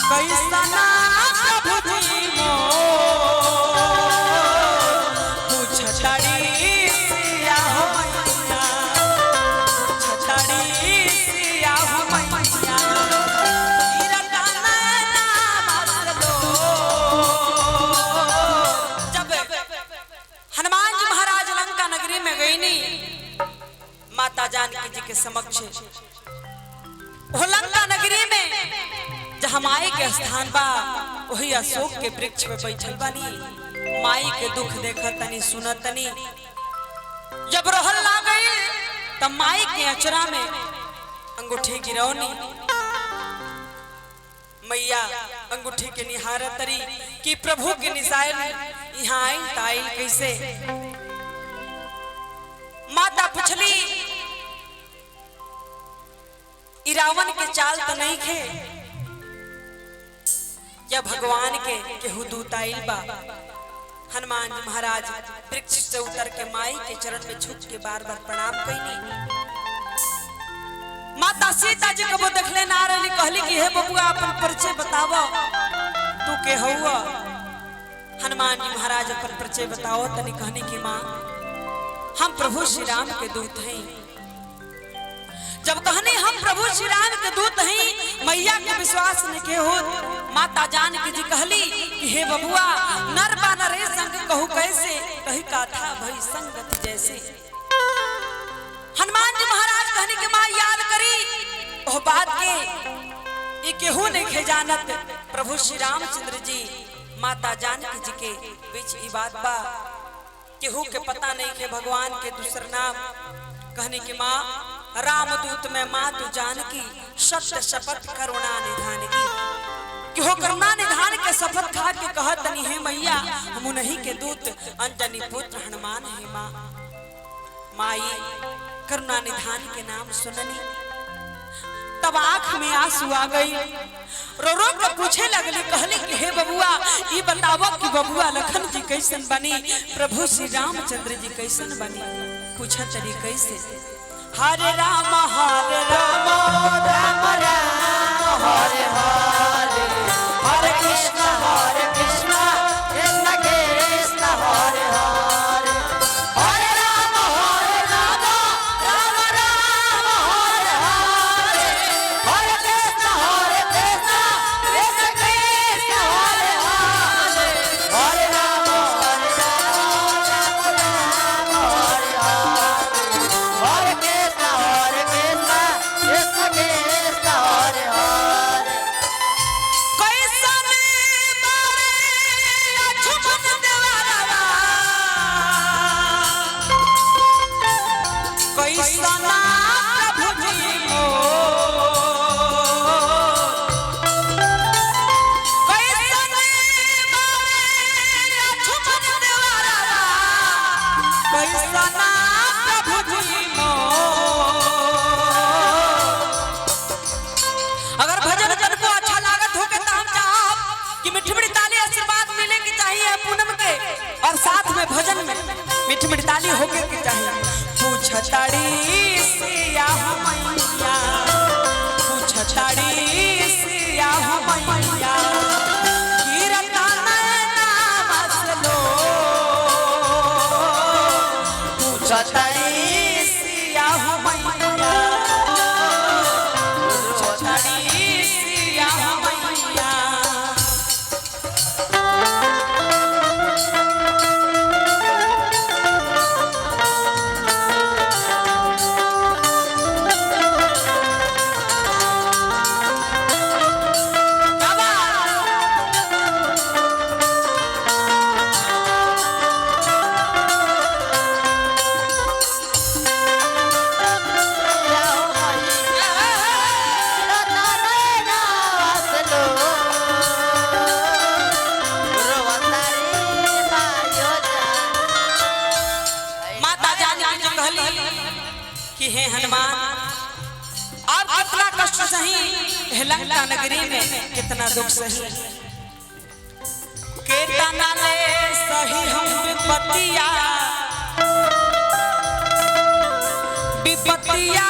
कैसना प्रभु जी पूछताड़ी सिया हो मैया पूछताड़ी सिया हो मैया जब हनुमान जी महाराज लंका नगरी में गई नी माता जानकी जी के समक्ष लंका नगरी में जहाँ माई के स्थान बा वही अशोक के वृक्ष पे बैठल बानी माई के दुख देखत तनी सुनत तनी जब रहल ला गई तब माई के अचरा में अंगूठी गिरौनी मैया अंगूठी के निहारत तरी कि प्रभु के निशान यहाँ आई ताइल कैसे माता पूछली रावण के चाल तो नहीं खे या भगवान के केहू दूत आइल बा। हनुमान जी महाराज वृक्ष से उतर के माई के चरण में झुक के बार बार प्रणाम कईनी। माता सीता जी को देखले ना रही कहली कि हे बबुआ अपन परिचय बतावो तू के हौवा। हनुमान जी महाराज अपन परिचय बताओ तनी कहनी कि माँ हम प्रभु श्री राम के दूत हैं। जब कहने हम प्रभु श्री राम के दूत हैं मैया के विश्वास न के हो। माता जानकी जी कहली कि हे बबुआ नर बानरे संग कहू कैसे कही काथा भई संगत जैसे। हनुमान जी महाराज कहने के माँ याद करी ओह बात के ये केहू नहीं खे जानत प्रभु श्री रामचंद्र जी माता जानकी जी के बीच ई बात बा केहू के पता नहीं के भगवान के दूसर नाम। कहने की माँ रामदूत में माँ तू जानकी सत्य शपथ करुणा निधान की कि हो करुणा निधान के शपथ खा के कहत नहीं है मैया हम उन्हीं के दूत अंजनी पुत्र हनुमान है। माँ माई करुणा निधान के नाम सुननी तब आंख में आंसू आ गई। रो रो कर पूछे लगली कहली कि हे बबुआ ये बतावो कि बबुआ लखन जी कैसन बनी प्रभु श्री रामचंद्र जी कैसन बनी। पूछा तरी कैसे हरे राम राम राम हरे हरे हरे कृष्ण कृष्ण कृष्ण हरे हरे हरे राम राम राम हरे हरे हरे कृष्ण कृष्ण कृष्ण हरे हरे हरे राम हरे अगर भजन जन को अच्छा लागत हो के तो हम चाहब कि मिठी मिठी ताली आशीर्वाद मिले की चाहिए पूनम के और साथ में भजन में मिठी मिठी ताली होके की चाहिए। पूछताड़ी सिया हो मैया पूछताड़ी सिया हो मैया गिरता नैना बसलो पूछताड़ी सिया हो मैया कि हे हनुमान आप कितना कष्ट सही लंका नगरी में कितना दुख सही केतना ले सही हम विपत्तिया विपत्तिया